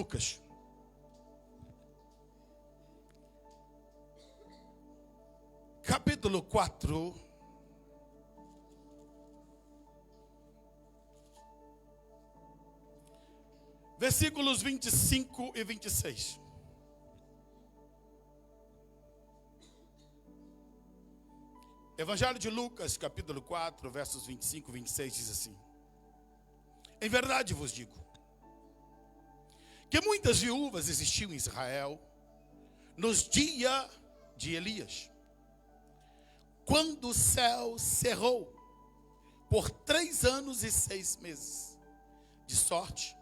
Lucas. Capítulo 4. Versículos 25 e 26. Evangelho de Lucas, capítulo 4, versos 25 e 26, diz assim: Em verdade vos digo, que muitas viúvas existiam em Israel nos dias de Elias, quando o céu cerrou por 3 anos e 6 meses, de sorte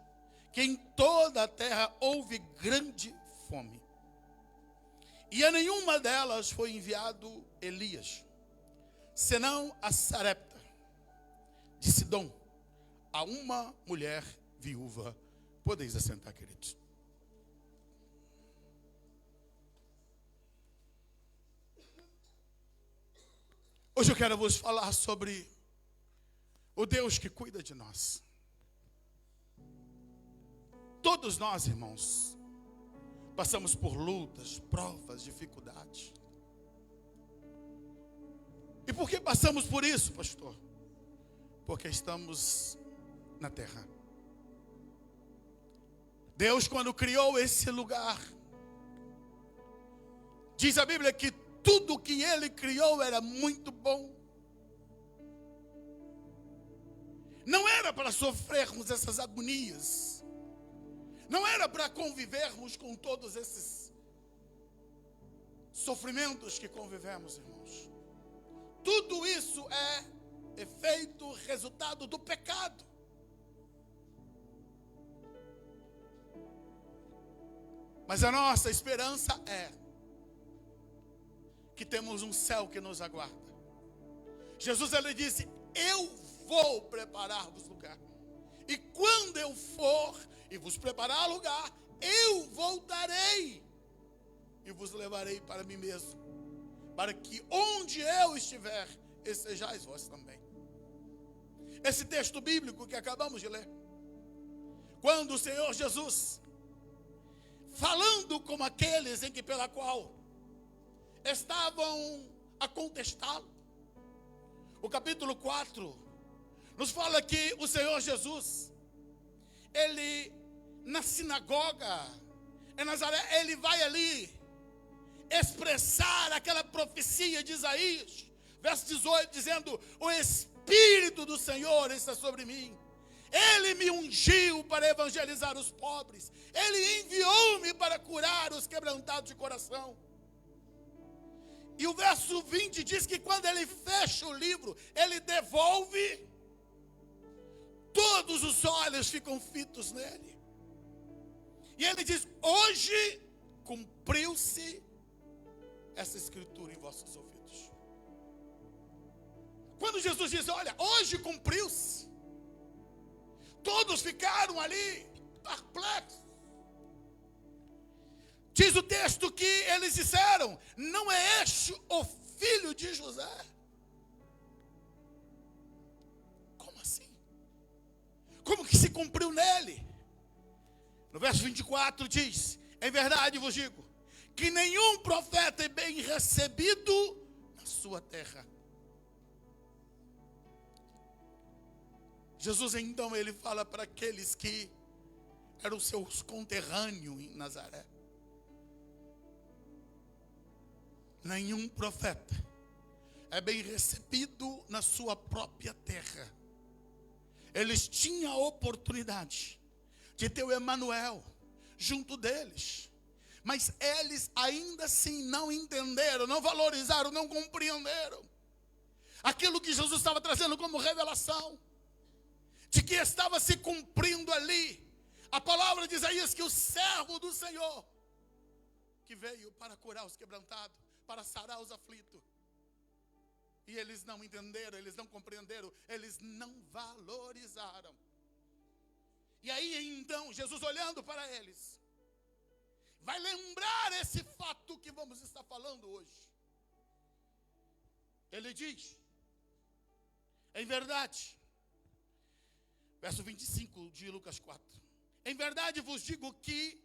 que em toda a terra houve grande fome. E a nenhuma delas foi enviado Elias, senão a Sarepta de Sidom, a uma mulher viúva. Podeis assentar, queridos. Hoje eu quero vos falar sobre o Deus que cuida de nós. Todos nós, irmãos, passamos por lutas, provas, dificuldades. E por que passamos por isso, pastor? Porque estamos na terra. Deus, quando criou esse lugar, diz a Bíblia que tudo que Ele criou era muito bom. Não era para sofrermos essas agonias. Não era para convivermos com todos esses sofrimentos que convivemos, irmãos. Tudo isso é efeito, resultado do pecado. Mas a nossa esperança é que temos um céu que nos aguarda. Jesus, ele disse: eu vou preparar-vos lugar. E quando eu for e vos preparar lugar, eu voltarei e vos levarei para mim mesmo, para que onde eu estiver, estejais vós também. Esse texto bíblico que acabamos de ler, quando o Senhor Jesus, falando com aqueles em que pela qual estavam a contestá-lo, o capítulo 4 nos fala que o Senhor Jesus, ele na sinagoga em Nazaré, ele vai ali expressar aquela profecia de Isaías, verso 18, dizendo: o Espírito do Senhor está sobre mim. Ele me ungiu para evangelizar os pobres. Ele enviou-me para curar os quebrantados de coração. E o verso 20 diz que quando ele fecha o livro, ele devolve, todos os olhos ficam fitos nele. E ele diz: hoje cumpriu-se essa escritura em vossos ouvidos. Quando Jesus diz: olha, hoje cumpriu-se, todos ficaram ali perplexos. Diz o texto que eles disseram: não é este o filho de José? Como assim? Como que se cumpriu nele? No verso 24 diz: em verdade vos digo, que nenhum profeta é bem recebido na sua terra. Jesus então ele fala para aqueles que eram seus conterrâneos em Nazaré: nenhum profeta é bem recebido na sua própria terra. Eles tinham a oportunidade de ter o Emanuel junto deles, mas eles ainda assim não entenderam, não valorizaram, não compreenderam aquilo que Jesus estava trazendo como revelação, de que estava se cumprindo ali a palavra de Isaías, que o servo do Senhor, que veio para curar os quebrantados, para sarar os aflitos. E eles não entenderam, eles não compreenderam, eles não valorizaram. E aí então, Jesus, olhando para eles, vai lembrar esse fato que vamos estar falando hoje. Ele diz: em verdade, verso 25 de Lucas 4: Em verdade vos digo que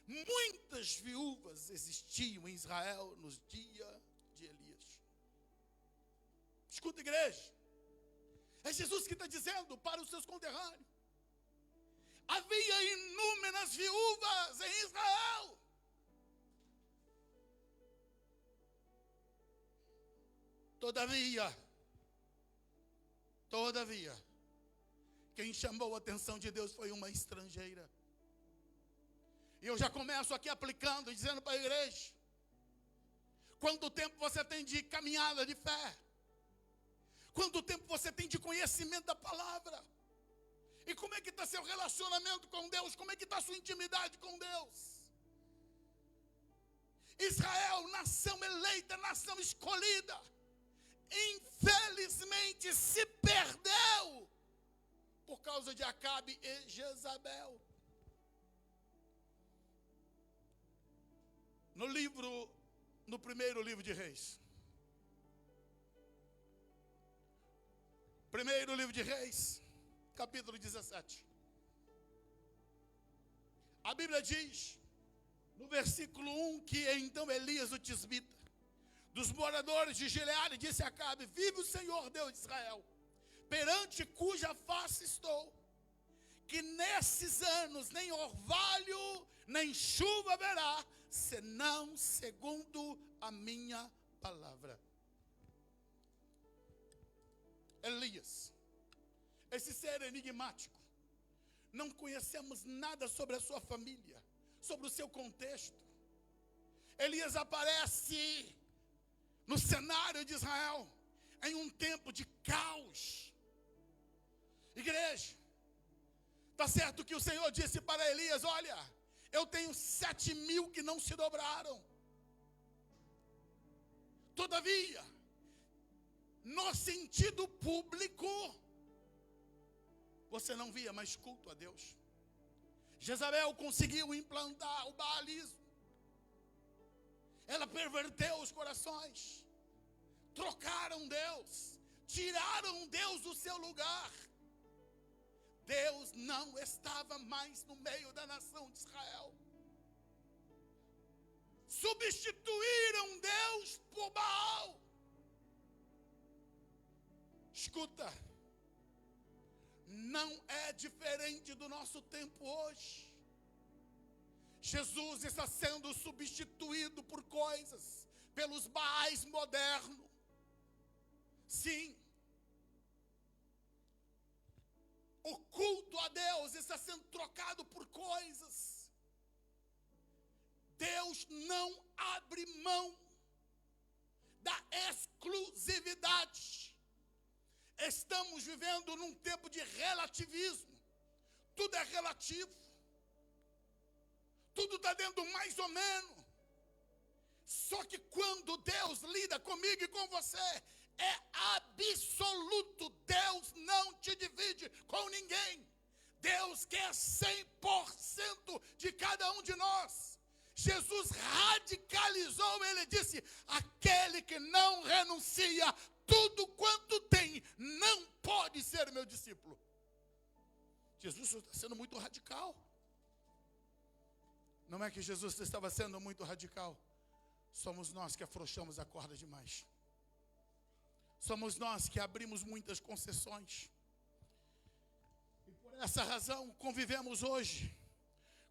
muitas viúvas existiam em Israel nos dias de Elias. Escuta, igreja. É Jesus que está dizendo para os seus conterrâneos. Havia inúmeras viúvas em Israel. Todavia, quem chamou a atenção de Deus foi uma estrangeira. E eu já começo aqui aplicando, dizendo para a igreja: quanto tempo você tem de caminhada de fé? Quanto tempo você tem de conhecimento da palavra? E como é que está seu relacionamento com Deus? Como é que está sua intimidade com Deus? Israel, nação eleita, nação escolhida, infelizmente se perdeu por causa de Acabe e Jezabel. No primeiro livro de Reis. Primeiro livro de Reis, capítulo 17. A Bíblia diz, no versículo 1, que então Elias, o tisbita, dos moradores de Gileade, disse a Acabe: vive o Senhor Deus de Israel, perante cuja face estou, que nesses anos nem orvalho, nem chuva haverá, senão segundo a minha palavra. Elias, esse ser enigmático, não conhecemos nada sobre a sua família, sobre o seu contexto. Elias aparece no cenário de Israel em um tempo de caos. Igreja, está certo que o Senhor disse para Elias: olha, eu tenho 7.000 que não se dobraram. Todavia, no sentido público, você não via mais culto a Deus. Jezabel conseguiu implantar o baalismo. Ela perverteu os corações. Trocaram Deus. Tiraram Deus do seu lugar. Deus não estava mais no meio da nação de Israel. Substituíram Deus por Baal. Escuta, não é diferente do nosso tempo hoje. Jesus está sendo substituído por coisas, pelos Baais modernos. Sim, o culto a Deus está sendo trocado por coisas. Deus não abre mão da exclusividade. Estamos vivendo num tempo de relativismo. Tudo é relativo. Tudo está dentro do mais ou menos. Só que quando Deus lida comigo e com você, é absoluto. Deus não te divide com ninguém. Deus quer 100% de cada um de nós. Jesus radicalizou, ele disse: aquele que não renuncia tudo quanto tem, não pode ser meu discípulo. Jesus está sendo muito radical. Não é que Jesus estava sendo muito radical. Somos nós que afrouxamos a corda demais. Somos nós que abrimos muitas concessões. E por essa razão convivemos hoje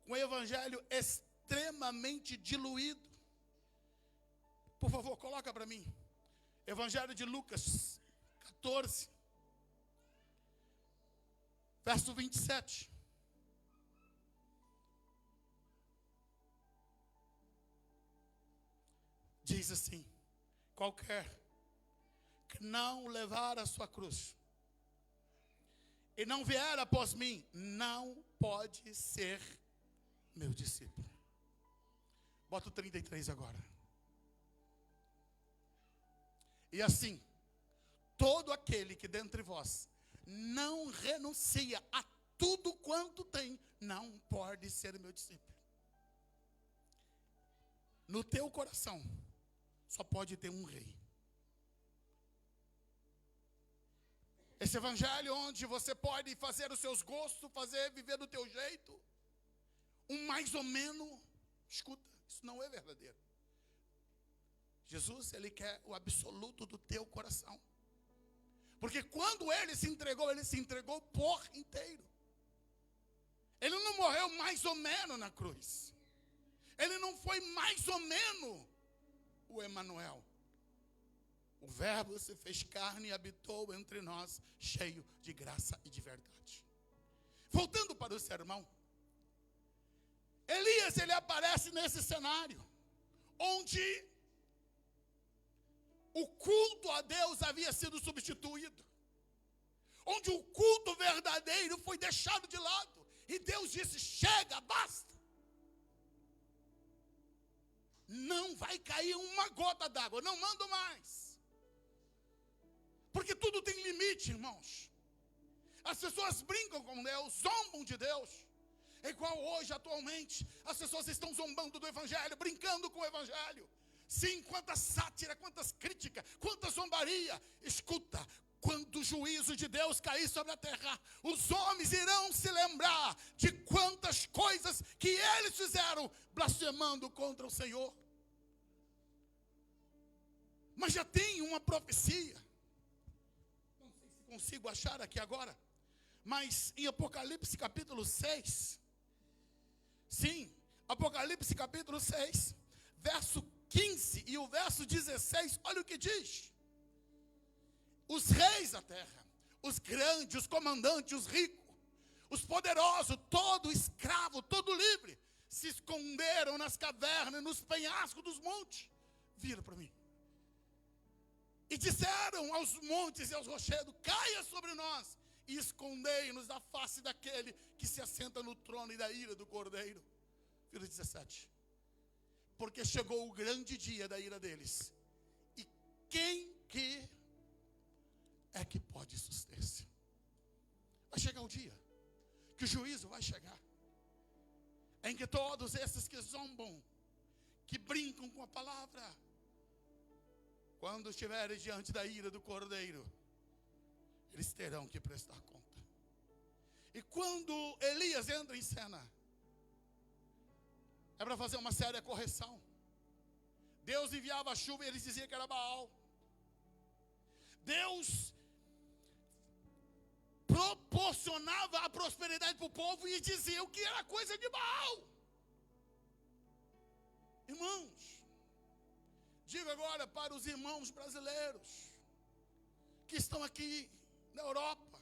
com o evangelho extremamente diluído. Por favor, coloca para mim. Evangelho de Lucas 14, verso 27. Diz assim: qualquer que não levar a sua cruz e não vier após mim, não pode ser meu discípulo. Bota o 33 agora. E assim, todo aquele que dentre vós não renuncia a tudo quanto tem, não pode ser meu discípulo. No teu coração só pode ter um rei. Esse evangelho onde você pode fazer os seus gostos, viver do teu jeito, um mais ou menos, escuta, isso não é verdadeiro. Jesus, ele quer o absoluto do teu coração. Porque quando ele se entregou por inteiro. Ele não morreu mais ou menos na cruz. Ele não foi mais ou menos o Emanuel. O Verbo se fez carne e habitou entre nós, cheio de graça e de verdade. Voltando para o sermão. Elias, ele aparece nesse cenário, onde o culto a Deus havia sido substituído. Onde o culto verdadeiro foi deixado de lado. E Deus disse, chega, basta. Não vai cair uma gota d'água, não mando mais. Porque tudo tem limite, irmãos. As pessoas brincam com Deus, zombam de Deus. É igual hoje, atualmente, as pessoas estão zombando do Evangelho, brincando com o Evangelho. Sim, quanta sátira, quantas críticas, quanta zombaria. Escuta, quando o juízo de Deus cair sobre a terra, os homens irão se lembrar de quantas coisas que eles fizeram, blasfemando contra o Senhor. Mas já tem uma profecia. Não sei se consigo achar aqui agora. Mas em Apocalipse capítulo 6. Sim, Apocalipse capítulo 6, verso 15 e o verso 16, olha o que diz. Os reis da terra, os grandes, os comandantes, os ricos, os poderosos, todo escravo, todo livre, se esconderam nas cavernas, nos penhascos dos montes. Vira para mim. E disseram aos montes e aos rochedos, caia sobre nós e escondei-nos da face daquele que se assenta no trono e da ira do Cordeiro. Verso 17. Porque chegou o grande dia da ira deles. E quem que é que pode suster-se? Vai chegar o dia que o juízo vai chegar, em que todos esses que zombam, que brincam com a palavra, quando estiverem diante da ira do Cordeiro, eles terão que prestar conta. E quando Elias entra em cena, é para fazer uma séria correção. Deus enviava a chuva e eles diziam que era Baal. Deus proporcionava a prosperidade para o povo e diziam que era coisa de Baal. Irmãos, digo agora para os irmãos brasileiros que estão aqui na Europa,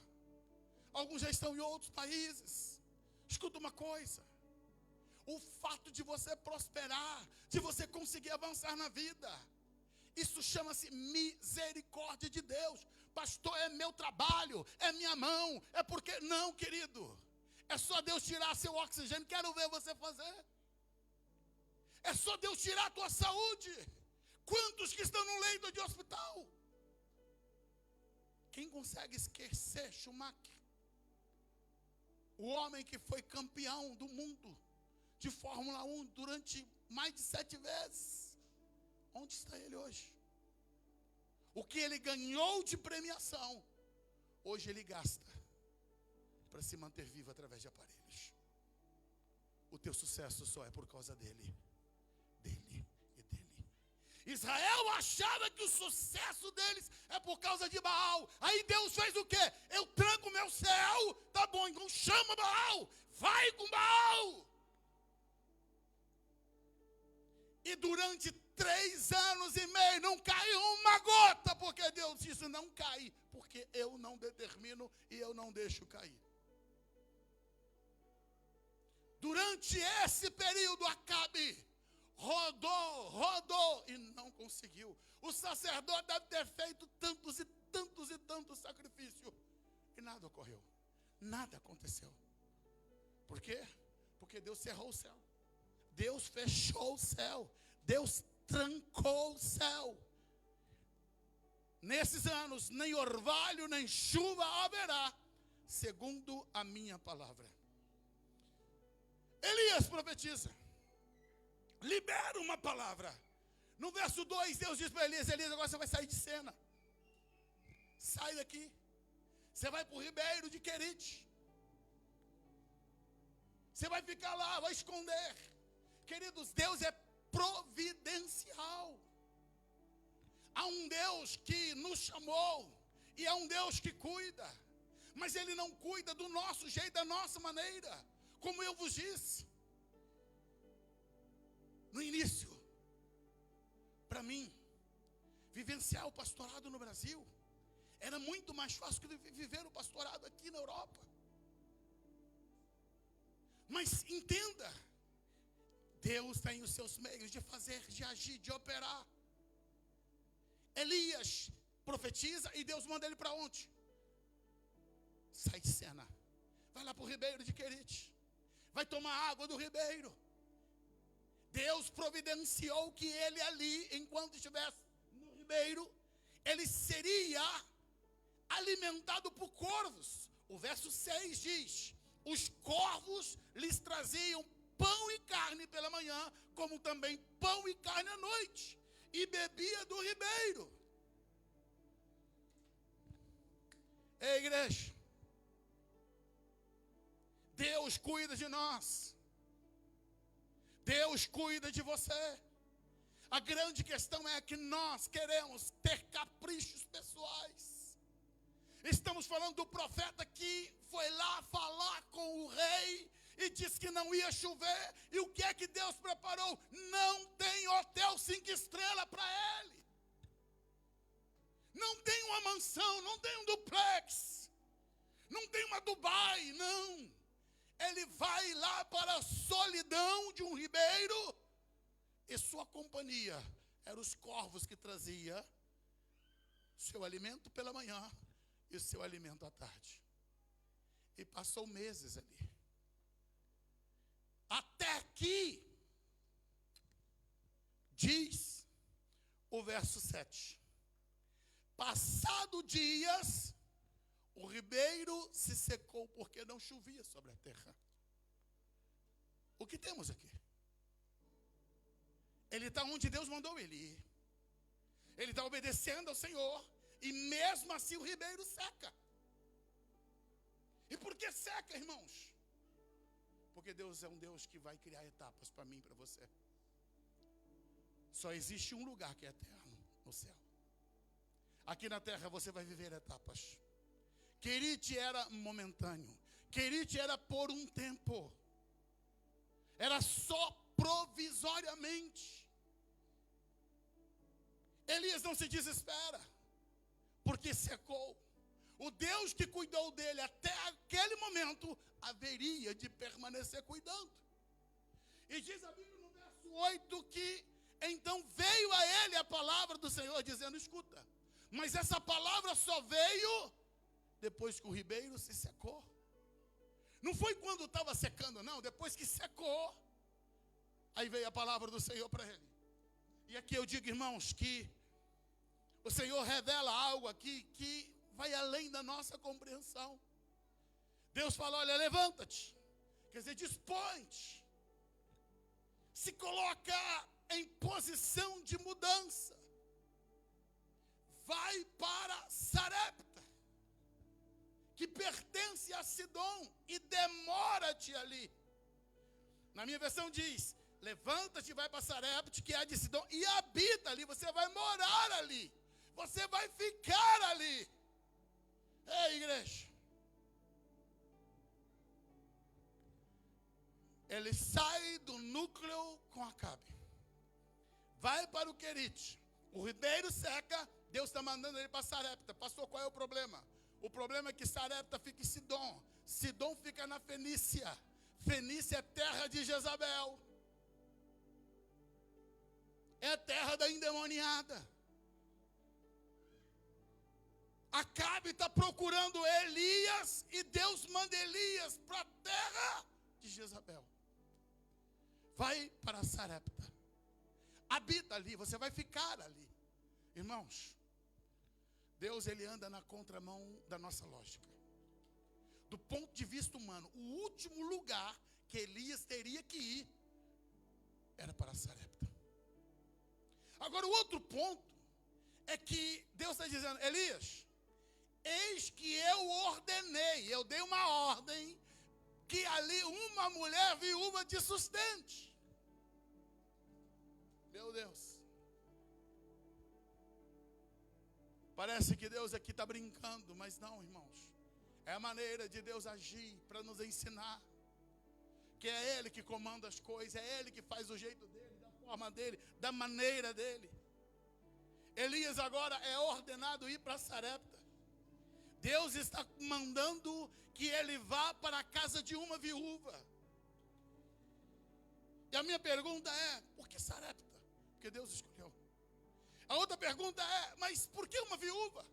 alguns já estão em outros países. Escuta uma coisa. O fato de você prosperar, de você conseguir avançar na vida, isso chama-se misericórdia de Deus. Pastor, é meu trabalho, é minha mão, é porque... Não, querido. É só Deus tirar seu oxigênio. Quero ver você fazer. É só Deus tirar a tua saúde. Quantos que estão no leito de hospital? Quem consegue esquecer Schumacher? O homem que foi campeão do mundo de Fórmula 1 durante mais de 7 vezes. Onde está ele hoje? O que ele ganhou de premiação, hoje ele gasta para se manter vivo através de aparelhos. O teu sucesso só é por causa dele e dele. Israel achava que o sucesso deles é por causa de Baal. Aí Deus fez o quê? Eu tranco o meu céu. Tá bom, então chama Baal. Vai com Baal. E durante 3 anos e meio não caiu uma gota, porque Deus disse não cai, porque eu não determino e eu não deixo cair. Durante esse período Acabe rodou e não conseguiu. O sacerdote deve ter feito tantos e tantos sacrifícios e nada ocorreu, nada aconteceu. Por quê? Porque Deus cerrou o céu. Deus fechou o céu. Deus trancou o céu. Nesses anos, nem orvalho, nem chuva haverá, segundo a minha palavra. Elias profetiza. Libera uma palavra. No verso 2, Deus diz para Elias, agora você vai sair de cena. Sai daqui. Você vai para o Ribeiro de Querite. Você vai ficar lá, vai esconder. Queridos, Deus é providencial. Há um Deus que nos chamou e há um Deus que cuida. Mas Ele não cuida do nosso jeito, da nossa maneira. Como eu vos disse no início, para mim, vivenciar o pastorado no Brasil era muito mais fácil que viver o pastorado aqui na Europa. Mas entenda, Deus tem os seus meios de fazer, de agir, de operar. Elias profetiza e Deus manda ele para onde? Sai de cena. Vai lá para o Ribeiro de Querite. Vai tomar água do ribeiro. Deus providenciou que ele ali, enquanto estivesse no ribeiro, ele seria alimentado por corvos. O verso 6 diz: os corvos lhes traziam pão e carne pela manhã, como também pão e carne à noite, e bebia do ribeiro. Ei, igreja, Deus cuida de nós. Deus cuida de você. A grande questão é que nós queremos ter caprichos pessoais. Estamos falando do profeta que foi lá falar com o rei e disse que não ia chover. E o que é que Deus preparou? Não tem hotel 5 estrelas para ele. Não tem uma mansão, não tem um duplex, não tem uma Dubai, não. Ele vai lá para a solidão de um ribeiro e sua companhia eram os corvos que trazia seu alimento pela manhã e o seu alimento à tarde. E passou meses ali. Até que, diz o verso 7, passado dias, o ribeiro se secou porque não chovia sobre a terra. O que temos aqui? Ele está onde Deus mandou ele ir. Ele está obedecendo ao Senhor. E mesmo assim o ribeiro seca. E por que seca, irmãos? Porque Deus é um Deus que vai criar etapas para mim e para você. Só existe um lugar que é eterno, no céu. Aqui na terra você vai viver etapas. Querite era momentâneo. Querite era por um tempo. Era só provisoriamente. Elias não se desespera, porque secou. O Deus que cuidou dele até aquele momento haveria de permanecer cuidando. E diz a Bíblia no verso 8 que então veio a ele a palavra do Senhor dizendo: escuta, mas essa palavra só veio depois que o ribeiro se secou. Não foi quando estava secando, não. Depois que secou, aí veio a palavra do Senhor para ele. E aqui eu digo, irmãos, que o Senhor revela algo aqui que vai além da nossa compreensão. Deus fala: olha, levanta-te. Quer dizer, dispõe-te. Se coloca em posição de mudança. Vai para Sarepta, que pertence a Sidom, e demora-te ali. Na minha versão diz: levanta-te e vai para Sarepta, que é de Sidom, e habita ali. Você vai morar ali. Você vai ficar ali. Ei, igreja. Ele sai do núcleo com Acabe. Vai para o Querite. O ribeiro seca. Deus está mandando ele para Sarepta. Pastor, qual é o problema? O problema é que Sarepta fica em Sidom. Sidom fica na Fenícia. Fenícia é terra de Jezabel. É a terra da endemoniada. Acabe está procurando Elias e Deus manda Elias para a terra de Jezabel. Vai para Sarepta. Habita ali, você vai ficar ali. Irmãos, Deus ele anda na contramão da nossa lógica. Do ponto de vista humano, o último lugar que Elias teria que ir era para Sarepta. Agora o outro ponto é que Deus está dizendo: Elias, eis que eu ordenei, eu dei uma ordem, que ali uma mulher viúva te sustente. Meu Deus. Parece que Deus aqui está brincando, mas não, irmãos. É a maneira de Deus agir para nos ensinar. Que é Ele que comanda as coisas, é Ele que faz do jeito dEle, da forma dEle, da maneira dEle. Elias agora é ordenado ir para Sarepta. Deus está mandando que ele vá para a casa de uma viúva. E a minha pergunta é, por que Sarepta? Porque Deus escolheu. A outra pergunta é, mas por que uma viúva?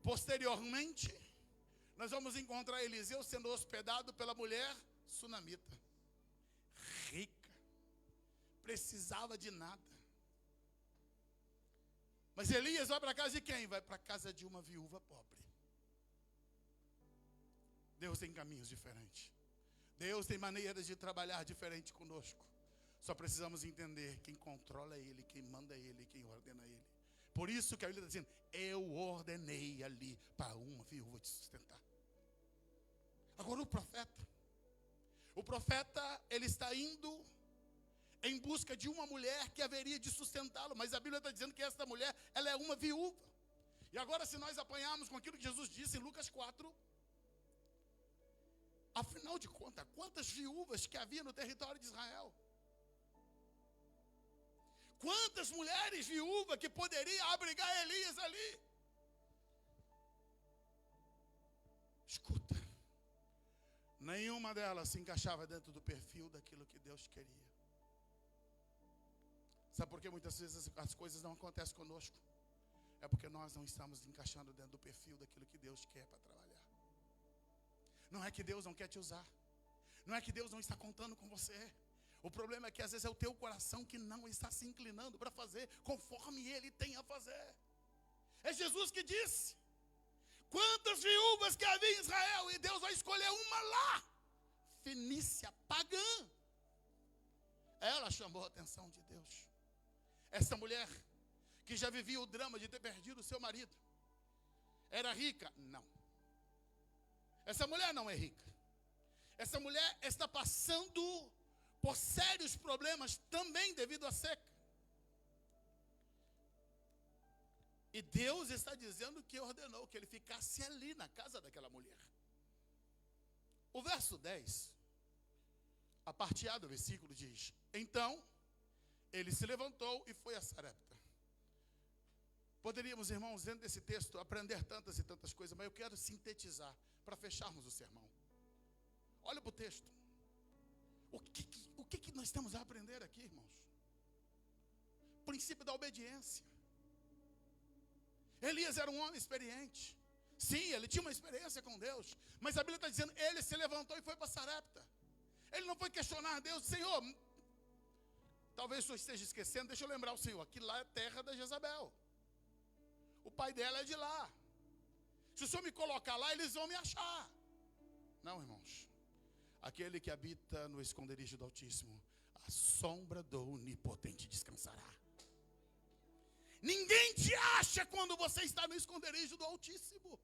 Posteriormente, nós vamos encontrar Eliseu sendo hospedado pela mulher sunamita. Rica. Precisava de nada. Mas Elias vai para a casa de quem? Vai para a casa de uma viúva pobre. Deus tem caminhos diferentes. Deus tem maneiras de trabalhar diferente conosco. Só precisamos entender quem controla Ele, quem manda Ele, quem ordena Ele. Por isso que a Bíblia está dizendo, eu ordenei ali para uma viúva te sustentar. Agora o profeta, ele está indo em busca de uma mulher que haveria de sustentá-lo. Mas a Bíblia está dizendo que esta mulher, ela é uma viúva. E agora se nós apanharmos com aquilo que Jesus disse em Lucas 4, afinal de contas, quantas viúvas que havia no território de Israel? Quantas mulheres viúvas que poderiam abrigar Elias ali? Escuta, nenhuma delas se encaixava dentro do perfil daquilo que Deus queria. Sabe por que muitas vezes as coisas não acontecem conosco? É porque nós não estamos encaixando dentro do perfil daquilo que Deus quer para trabalhar. Não é que Deus não quer te usar. Não é que Deus não está contando com você. O problema é que às vezes é o teu coração que não está se inclinando para fazer conforme Ele tem a fazer. É Jesus que disse. Quantas viúvas que havia em Israel, e Deus vai escolher uma lá. Fenícia, pagã. Ela chamou a atenção de Deus. Essa mulher, que já vivia o drama de ter perdido o seu marido, era rica? Não. Essa mulher não é rica. Essa mulher está passando por sérios problemas também devido à seca. E Deus está dizendo que ordenou que ele ficasse ali na casa daquela mulher. O verso 10, a parte A do versículo diz, então ele se levantou e foi a Sarepta. Poderíamos, irmãos, dentro desse texto, aprender tantas e tantas coisas, mas eu quero sintetizar para fecharmos o sermão. Olha para o texto. O que nós temos a aprender aqui, irmãos? O princípio da obediência. Elias era um homem experiente. Sim, ele tinha uma experiência com Deus. Mas a Bíblia está dizendo, ele se levantou e foi para Sarepta. Ele não foi questionar Deus, Senhor, talvez o senhor esteja esquecendo, deixa eu lembrar o Senhor, que lá é terra da Jezabel. O pai dela é de lá. Se o senhor me colocar lá, eles vão me achar. Não, irmãos. Aquele que habita no esconderijo do Altíssimo, a sombra do Onipotente descansará. Ninguém te acha quando você está no esconderijo do Altíssimo.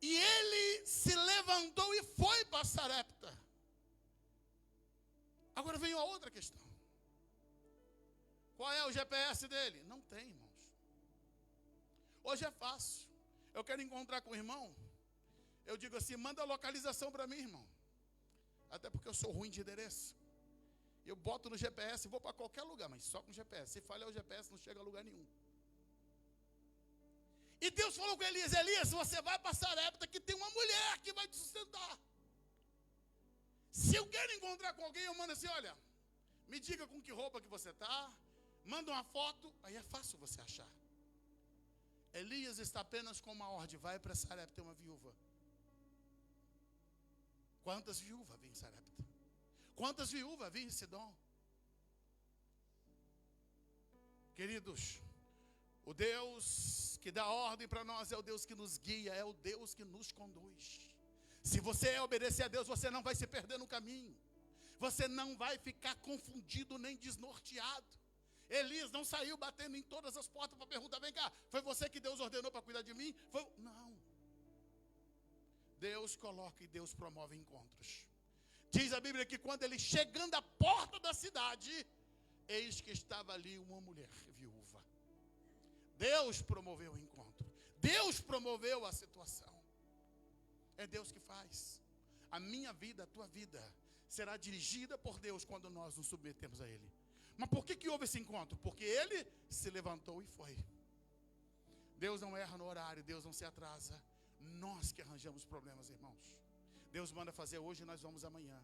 E ele se levantou e foi para Sarepta. Agora vem a outra questão. Qual é o GPS dele? Não tem, irmãos. Hoje é fácil. Eu quero encontrar com o irmão. Eu digo assim, manda a localização para mim, irmão. Até porque eu sou ruim de endereço. Eu boto no GPS e vou para qualquer lugar, mas só com GPS. Se falhar o GPS, não chega a lugar nenhum. E Deus falou com Elias, Elias, você vai para Sarepta que tem uma mulher que vai te sustentar. Se eu quero encontrar com alguém, eu mando assim, olha, me diga com que roupa que você está, manda uma foto, aí é fácil você achar. Elias está apenas com uma ordem, vai para Sarepta, tem uma viúva. Quantas viúvas havia em Sarepta? Quantas viúvas havia em Sidom? Queridos, o Deus que dá ordem para nós é o Deus que nos guia, é o Deus que nos conduz. Se você obedecer a Deus, você não vai se perder no caminho. Você não vai ficar confundido nem desnorteado. Elias não saiu batendo em todas as portas para perguntar: vem cá, foi você que Deus ordenou para cuidar de mim? Não. Deus coloca e Deus promove encontros. Diz a Bíblia que quando ele chegando à porta da cidade, eis que estava ali uma mulher viúva. Deus promoveu o encontro. Deus promoveu a situação. É Deus que faz. A minha vida, a tua vida, será dirigida por Deus quando nós nos submetemos a Ele. Mas por que houve esse encontro? Porque Ele se levantou e foi. Deus não erra no horário, Deus não se atrasa. Nós que arranjamos problemas, irmãos. Deus manda fazer hoje, nós vamos amanhã.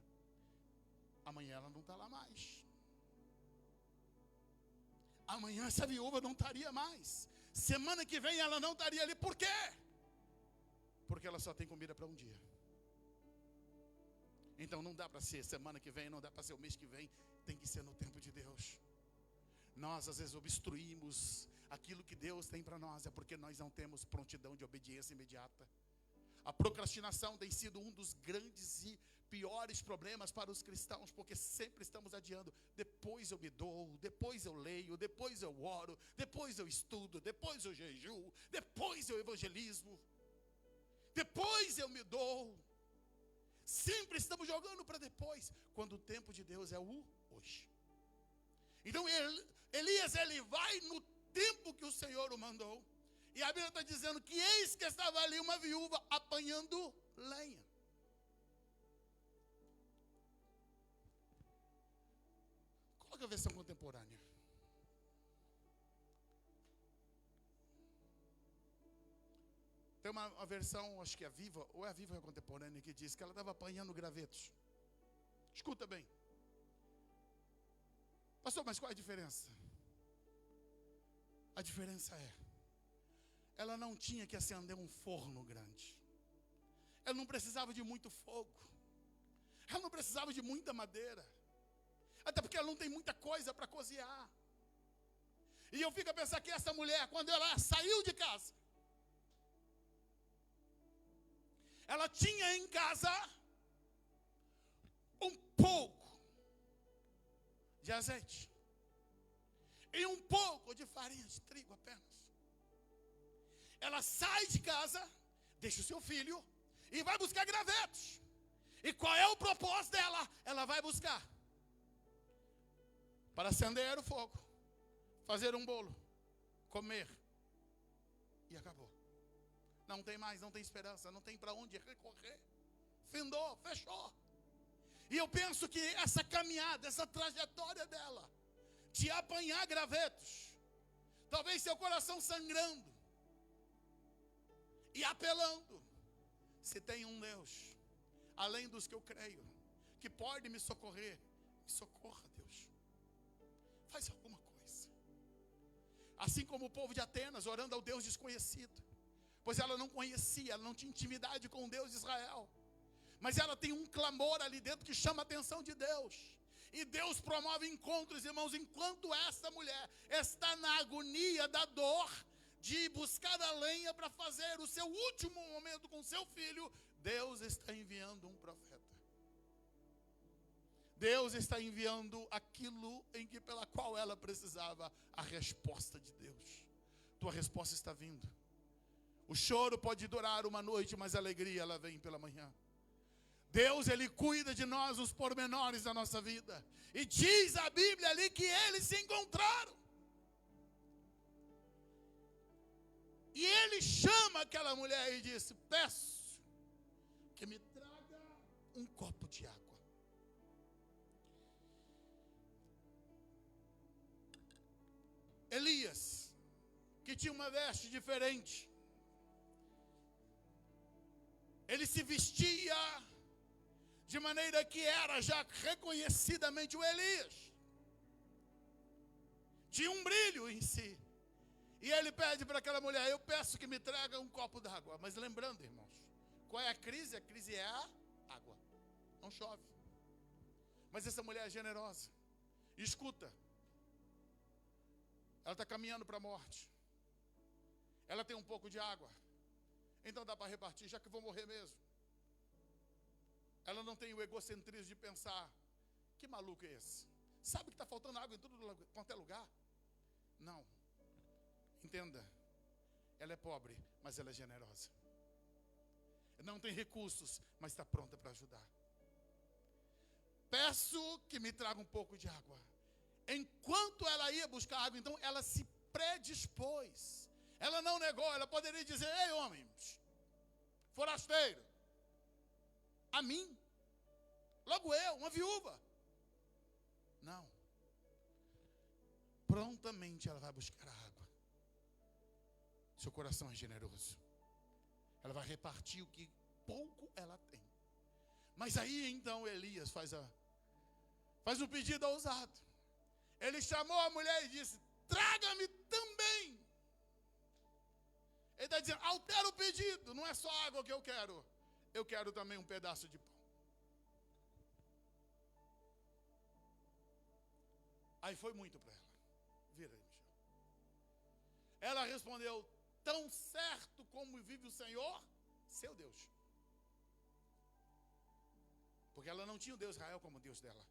Amanhã ela não está lá mais. Amanhã essa viúva não estaria mais. Semana que vem ela não estaria ali. Por quê? Porque ela só tem comida para um dia. Então não dá para ser semana que vem, não dá para ser o mês que vem. Tem que ser no tempo de Deus. Nós às vezes obstruímos aquilo que Deus tem para nós. É porque nós não temos prontidão de obediência imediata. A procrastinação tem sido um dos grandes e piores problemas para os cristãos, porque sempre estamos adiando. Depois eu me dou, depois eu leio, depois eu oro, depois eu estudo, depois eu jejuo, depois eu evangelizo, depois eu me dou. Sempre estamos jogando para depois, quando o tempo de Deus é o hoje. Então Elias, ele vai no tempo que o Senhor o mandou. E a Bíblia está dizendo que eis que estava ali uma viúva apanhando lenha. Coloca a versão contemporânea. Tem uma versão, acho que é Viva, ou é a Viva contemporânea, que diz que ela estava apanhando gravetos. Escuta bem. Pastor, mas qual é a diferença? A diferença é: ela não tinha que acender um forno grande. Ela não precisava de muito fogo. Ela não precisava de muita madeira. Até porque ela não tem muita coisa para cozinhar. E eu fico a pensar que essa mulher, quando ela saiu de casa, ela tinha em casa um pouco de azeite e um pouco de farinha de trigo apenas. Ela sai de casa, deixa o seu filho e vai buscar gravetos. E qual é o propósito dela? Ela vai buscar para acender o fogo, fazer um bolo, comer. E acabou. Não tem mais, não tem esperança, não tem para onde recorrer. Findou, fechou. E eu penso que essa caminhada, essa trajetória dela, de apanhar gravetos, talvez seu coração sangrando e apelando: se tem um Deus, além dos que eu creio, que pode me socorrer, me socorra, Deus. Faz alguma coisa. Assim como o povo de Atenas, orando ao Deus desconhecido. Pois ela não conhecia, ela não tinha intimidade com o Deus de Israel. Mas ela tem um clamor ali dentro que chama a atenção de Deus. E Deus promove encontros, irmãos, enquanto essa mulher está na agonia da dor de buscar a lenha para fazer o seu último momento com seu filho, Deus está enviando um profeta. Deus está enviando aquilo pela qual ela precisava, a resposta de Deus. Tua resposta está vindo. O choro pode durar uma noite, mas a alegria ela vem pela manhã. Deus, Ele cuida de nós nos pormenores da nossa vida. E diz a Bíblia ali que eles se encontraram. E Ele chama aquela mulher e disse: peço que me traga um copo de água. Elias, que tinha uma veste diferente, ele se vestia de maneira que era já reconhecidamente o Elias. Tinha um brilho em si. E ele pede para aquela mulher: eu peço que me traga um copo d'água. Mas lembrando, irmãos, qual é a crise? A crise é a água. Não chove. Mas essa mulher é generosa. E escuta, ela está caminhando para a morte. Ela tem um pouco de água. Então dá para repartir, já que vou morrer mesmo. Ela não tem o egocentrismo de pensar Que maluco é esse? Sabe que está faltando água em tudo quanto é lugar? Não. Entenda. Ela é pobre, mas ela é generosa. Não tem recursos, mas está pronta para ajudar. Peço que me traga um pouco de água. Enquanto ela ia buscar água, então ela se predispôs. Ela não negou, ela poderia dizer: ei, homens, forasteiro, a mim, logo eu, uma viúva. Não. Prontamente ela vai buscar a água. Seu coração é generoso. Ela vai repartir o que pouco ela tem. Mas aí então Elias faz um pedido ousado. Ele chamou a mulher e disse: traga-me também. Ele está dizendo: altera o pedido, não é só água que eu quero também um pedaço de pão. Aí foi muito para ela. Vira aí, Michel. Ela respondeu: tão certo como vive o Senhor, seu Deus. Porque ela não tinha o Deus Israel como Deus dela.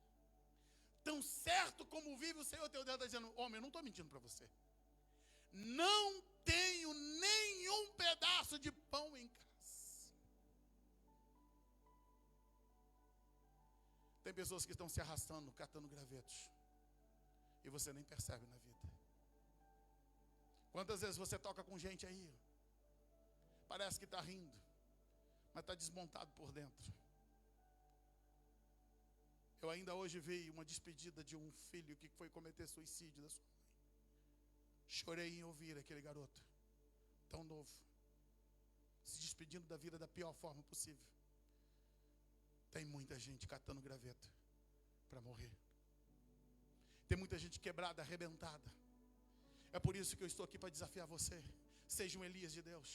Tão certo como vive o Senhor teu Deus, está dizendo: homem, eu não estou mentindo para você. Não tenho nenhum pedaço de pão em casa. Tem pessoas que estão se arrastando, catando gravetos, e você nem percebe na vida. Quantas vezes você toca com gente aí, parece que está rindo, mas está desmontado por dentro. Eu ainda hoje vi uma despedida de um filho que foi cometer suicídio da sua mãe. Chorei em ouvir aquele garoto, tão novo, se despedindo da vida da pior forma possível. Tem muita gente catando graveto para morrer. Tem muita gente quebrada, arrebentada. É por isso que eu estou aqui para desafiar você. Seja um Elias de Deus.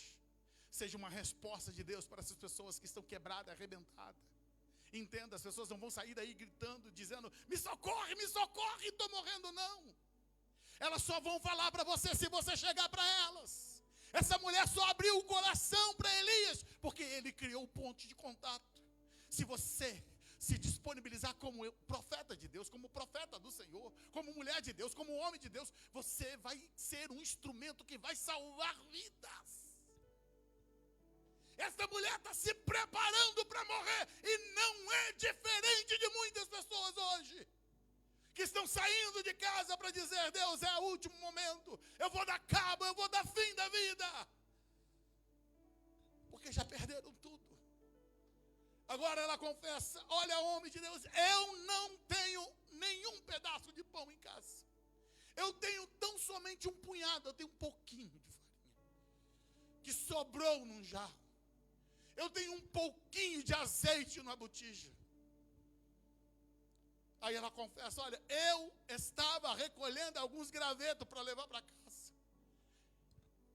Seja uma resposta de Deus para essas pessoas que estão quebradas, arrebentadas. Entenda, as pessoas não vão sair daí gritando, dizendo: me socorre, estou morrendo, não. Elas só vão falar para você se você chegar para elas. Essa mulher só abriu o coração para Elias porque ele criou o ponto de contato. Se você se disponibilizar como profeta de Deus, como profeta do Senhor, como mulher de Deus, como homem de Deus, você vai ser um instrumento que vai salvar vidas. Essa mulher está se preparando para morrer, e não é diferente de muitas pessoas hoje, que estão saindo de casa para dizer: Deus, é o último momento, eu vou dar cabo, eu vou dar fim da vida, porque já perderam tudo. Agora ela confessa: olha, homem de Deus, eu não tenho nenhum pedaço de pão em casa. Eu tenho tão somente um punhado, eu tenho um pouquinho de farinha, que sobrou num jarro. Eu tenho um pouquinho de azeite numa botija. Aí ela confessa: olha, eu estava recolhendo alguns gravetos para levar para casa.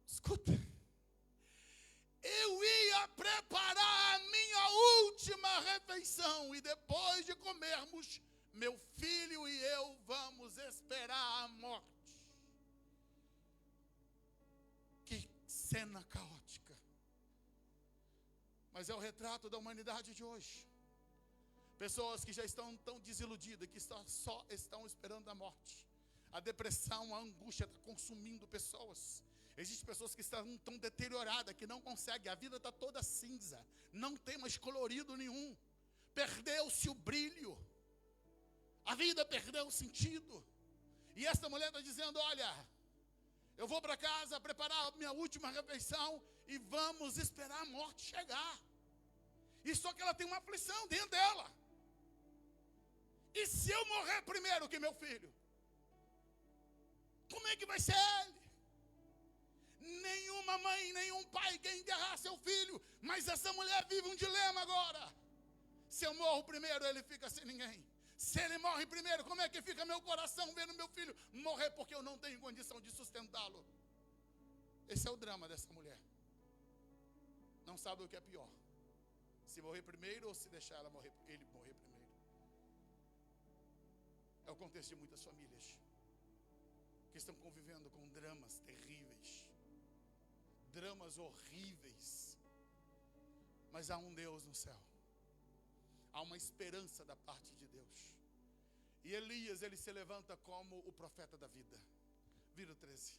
Escuta. Eu ia preparar a minha última refeição, e depois de comermos, meu filho e eu vamos esperar a morte. Que cena caótica. Mas é o retrato da humanidade de hoje. Pessoas que já estão tão desiludidas, que só estão esperando a morte. A depressão, a angústia está consumindo pessoas. Existem pessoas que estão tão deterioradas, que não conseguem, a vida está toda cinza, não tem mais colorido nenhum, perdeu-se o brilho, a vida perdeu o sentido. E esta mulher está dizendo: olha, eu vou para casa preparar a minha última refeição e vamos esperar a morte chegar. E só que ela tem uma aflição dentro dela: e se eu morrer primeiro que meu filho? Como é que vai ser ele? Nenhuma mãe, nenhum pai quer enterrar seu filho, mas essa mulher vive um dilema agora. Se eu morro primeiro, ele fica sem ninguém. Se ele morre primeiro, como é que fica meu coração vendo meu filho morrer porque eu não tenho condição de sustentá-lo? Esse é o drama dessa mulher. Não sabe o que é pior: se morrer primeiro ou se deixar ele morrer primeiro. É o contexto de muitas famílias que estão convivendo com dramas terríveis, dramas horríveis. Mas há um Deus no céu, há uma esperança da parte de Deus. E Elias, ele se levanta como o profeta da vida. Vira o 13.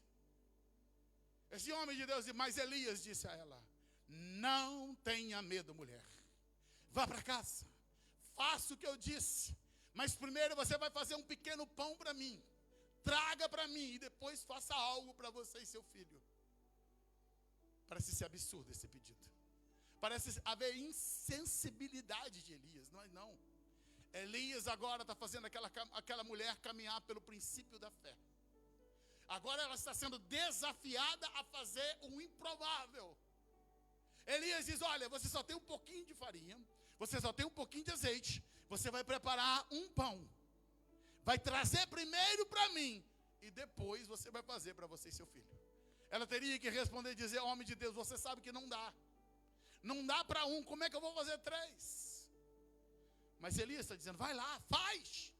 Esse homem de Deus, mas Elias disse a ela: não tenha medo, mulher. Vá para casa. Faça o que eu disse. Mas primeiro você vai fazer um pequeno pão para mim. Traga para mim e depois faça algo para você e seu filho. Parece ser absurdo esse pedido. Parece haver insensibilidade de Elias. Não é não. Elias agora está fazendo aquela mulher caminhar pelo princípio da fé. Agora ela está sendo desafiada a fazer o improvável. Elias diz: olha, você só tem um pouquinho de farinha, você só tem um pouquinho de azeite, você vai preparar um pão. Vai trazer primeiro para mim e depois você vai fazer para você e seu filho. Ela teria que responder e dizer: homem de Deus, você sabe que não dá. Não dá para um, como é que eu vou fazer 3? Mas Elias está dizendo: vai lá, faz.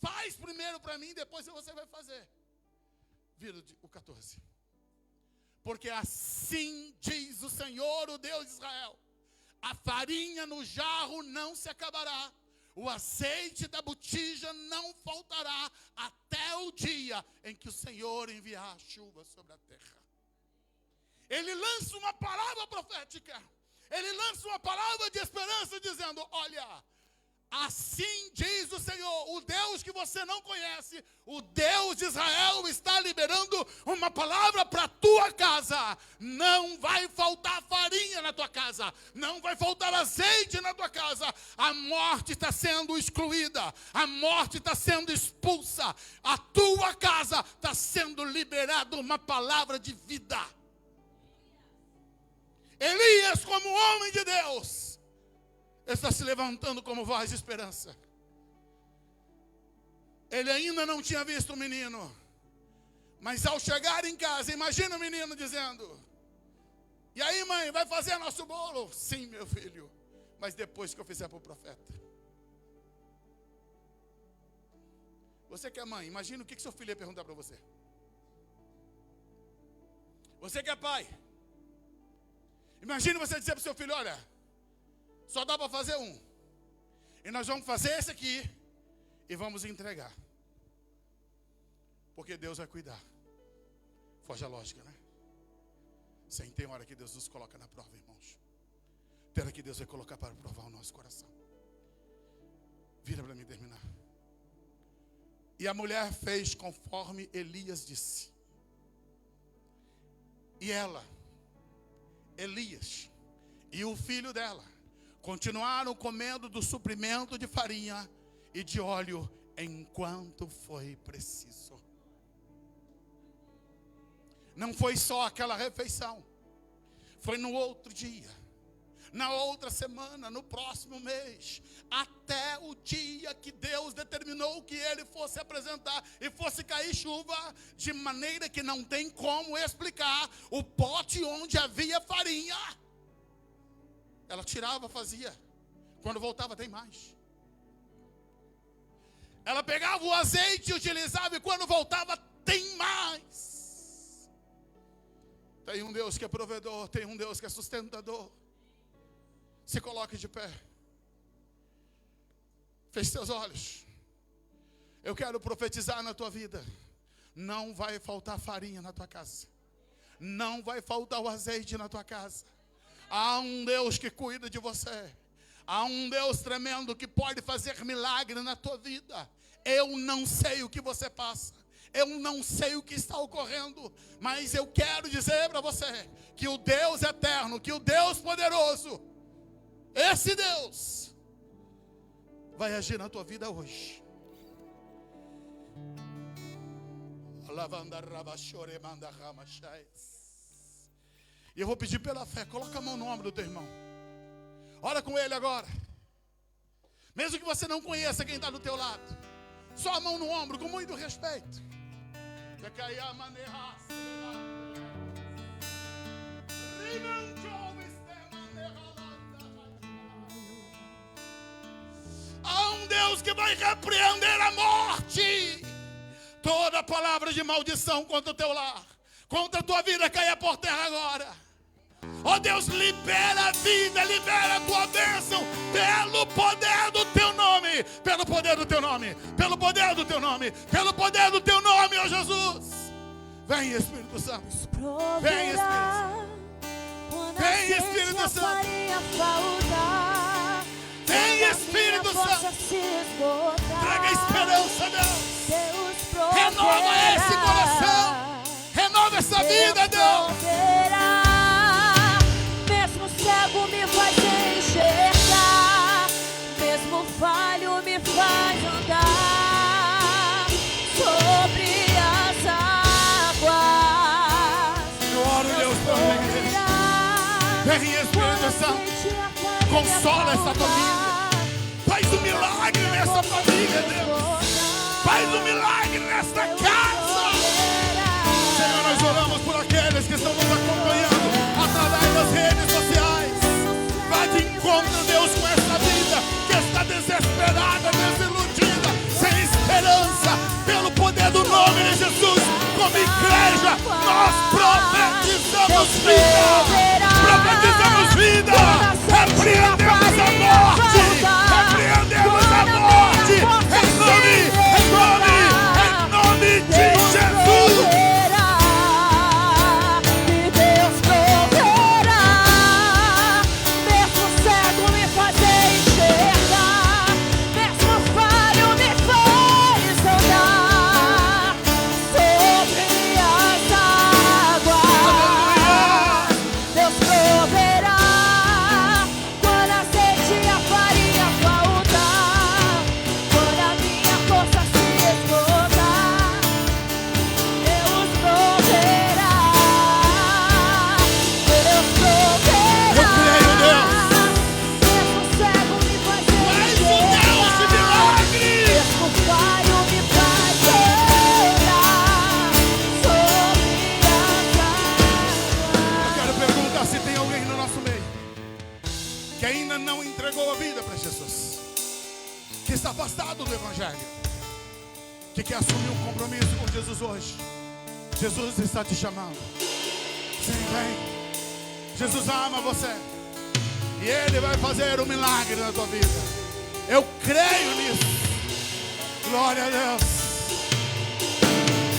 Faz primeiro para mim, depois você vai fazer. Vira o 14. Porque assim diz o Senhor, o Deus de Israel: a farinha no jarro não se acabará, o azeite da botija não faltará, até o dia em que o Senhor enviar a chuva sobre a terra. Ele lança uma palavra profética. Ele lança uma palavra de esperança, dizendo: olha, assim diz o Senhor, o Deus que você não conhece, o Deus de Israel está liberando uma palavra para a tua casa. Não vai faltar farinha na tua casa, não vai faltar azeite na tua casa. A morte está sendo excluída, a morte está sendo expulsa. A tua casa está sendo liberada uma palavra de vida. Elias, como homem de Deus, está se levantando como voz de esperança. Ele ainda não tinha visto o menino, mas ao chegar em casa, imagina o menino dizendo: e aí, mãe, vai fazer nosso bolo? Sim, meu filho, mas depois que eu fizer para o profeta. Você que é mãe, imagina o que seu filho ia perguntar para você. Você que é pai, imagine você dizer para o seu filho: olha, só dá para fazer um. E nós vamos fazer esse aqui e vamos entregar. Porque Deus vai cuidar. Foge a lógica, né? Sim, tem hora que Deus nos coloca na prova, irmãos. Tem hora que Deus vai colocar para provar o nosso coração. Vira para mim terminar. E a mulher fez conforme Elias disse. E ela, Elias e o filho dela continuaram comendo do suprimento de farinha e de óleo enquanto foi preciso. Não foi só aquela refeição, foi no outro dia, na outra semana, no próximo mês, até o dia que Deus determinou que ele fosse apresentar e fosse cair chuva, de maneira que não tem como explicar. O pote onde havia farinha, ela tirava, fazia. Quando voltava, tem mais. Ela pegava o azeite e utilizava, e quando voltava, tem mais. Tem um Deus que é provedor, tem um Deus que é sustentador. Se coloque de pé. Feche seus olhos. Eu quero profetizar na tua vida. Não vai faltar farinha na tua casa. Não vai faltar o azeite na tua casa. Há um Deus que cuida de você. Há um Deus tremendo que pode fazer milagre na tua vida. Eu não sei o que você passa. Eu não sei o que está ocorrendo. Mas eu quero dizer para você que o Deus eterno, que o Deus poderoso, esse Deus vai agir na tua vida hoje. E eu vou pedir pela fé, coloca a mão no ombro do teu irmão. Ora com ele agora. Mesmo que você não conheça quem está do teu lado, só a mão no ombro, com muito respeito. Há um Deus que vai repreender a morte. Toda palavra de maldição contra o teu lar, contra a tua vida, caia por terra agora. Ó Deus, libera a vida, libera a tua bênção, pelo poder do teu nome, pelo poder do teu nome, pelo poder teu nome. Pelo poder do teu nome, ó Jesus. Vem, Espírito Santo. Vem, Espírito. Vem, Espírito Santo. Vem, Espírito Santo. Traga esperança, Deus. Renova esse coração. Renova essa vida, Deus. Mesmo cego me faz enxergar, mesmo falho me faz andar sobre as águas. Eu oro, Deus, pela igreja. Vem, Espírito Santo. Consola essa família. Faz um milagre nessa família, Deus. Faz um milagre nesta casa. Senhor, nós oramos por aqueles que estão nos acompanhando através das redes sociais. Vá de encontro, Deus, com essa vida que está desesperada, desiludida, sem esperança. Pelo poder do nome de Jesus, como igreja, nós profetizamos vida. Profetizamos vida. Repreendemos a morte. Repreendemos a morte. Em nome de Jesus. Afastado do Evangelho, que quer assumir um compromisso com Jesus hoje. Jesus está te chamando. Sim, vem. Jesus ama você e Ele vai fazer um milagre na tua vida. Eu creio nisso. Glória a Deus.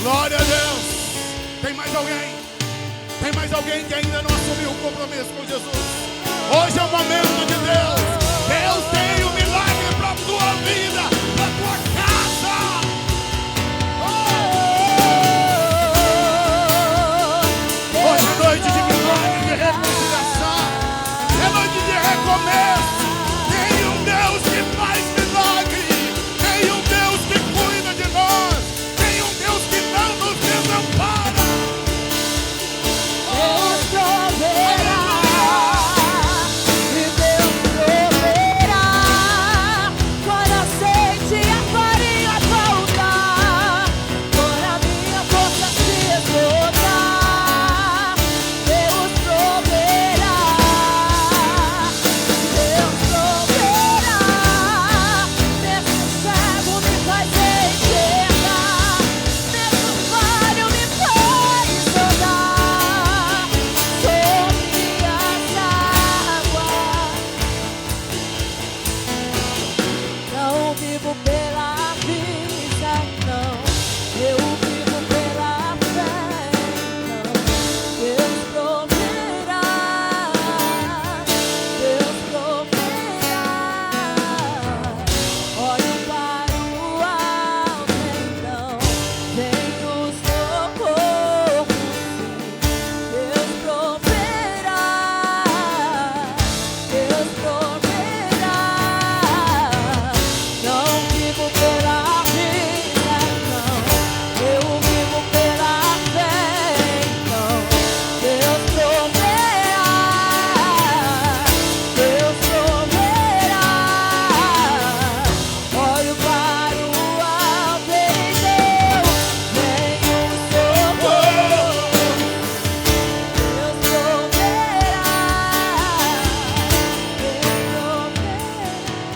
Glória a Deus. Tem mais alguém? Tem mais alguém que ainda não assumiu um compromisso com Jesus? Hoje é o momento de Deus. Deus tem um milagre para a tua vida, para a tua casa. Hoje é noite de milagre, de reconciliação. É noite de recomeço. Tem um Deus que faz milagre. Tem um Deus que cuida de nós. Tem um Deus que não nos desampara. Deus proverá.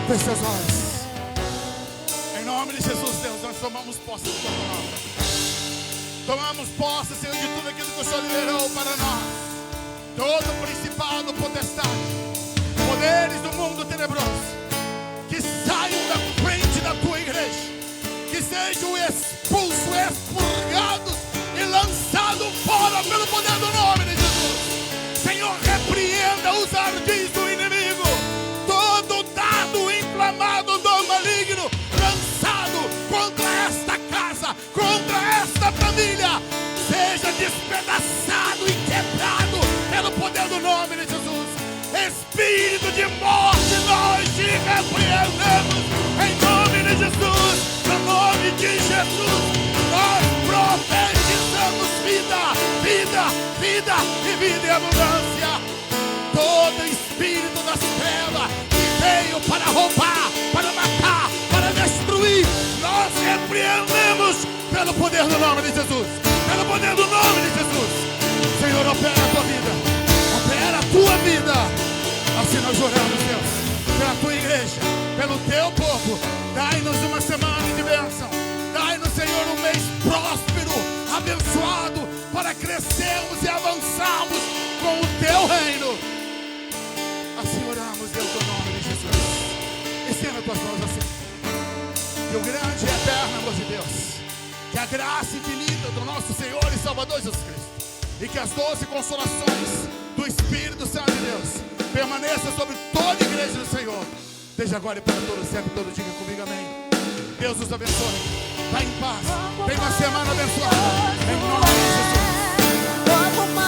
Feche seus olhos. Em nome de Jesus, Deus, nós tomamos posse da tua palavra. Tomamos posse, Senhor, de tudo aquilo que o Senhor liberou para nós. Todo principado, potestade, poderes do mundo tenebroso, que saiam da frente da tua igreja. Que seja o de morte nós te repreendemos em nome de Jesus. No nome de Jesus, nós profetizamos vida, vida, vida e vida em abundância. Todo espírito das trevas que veio para roubar, para matar, para destruir, nós repreendemos pelo poder do nome de Jesus. Pelo poder do nome de Jesus. Senhor, opera a tua vida. Opera a tua vida. Assim nós oramos, Deus, pela tua igreja, pelo teu povo. Dai-nos uma semana de bênção. Dai-nos, Senhor, um mês próspero, abençoado, para crescermos e avançarmos com o teu reino. Assim oramos, Deus, no nome de Jesus. Estenda tuas mãos assim. Que o grande e eterno amor de Deus, que a graça infinita do nosso Senhor e Salvador Jesus Cristo, e que as 12 consolações do Espírito Santo de Deus permaneçam sobre toda a igreja do Senhor, desde agora e para todo sempre, todo dia. Comigo, amém. Deus nos abençoe. Vá em paz. Tenha uma semana abençoada. Em nome de Jesus.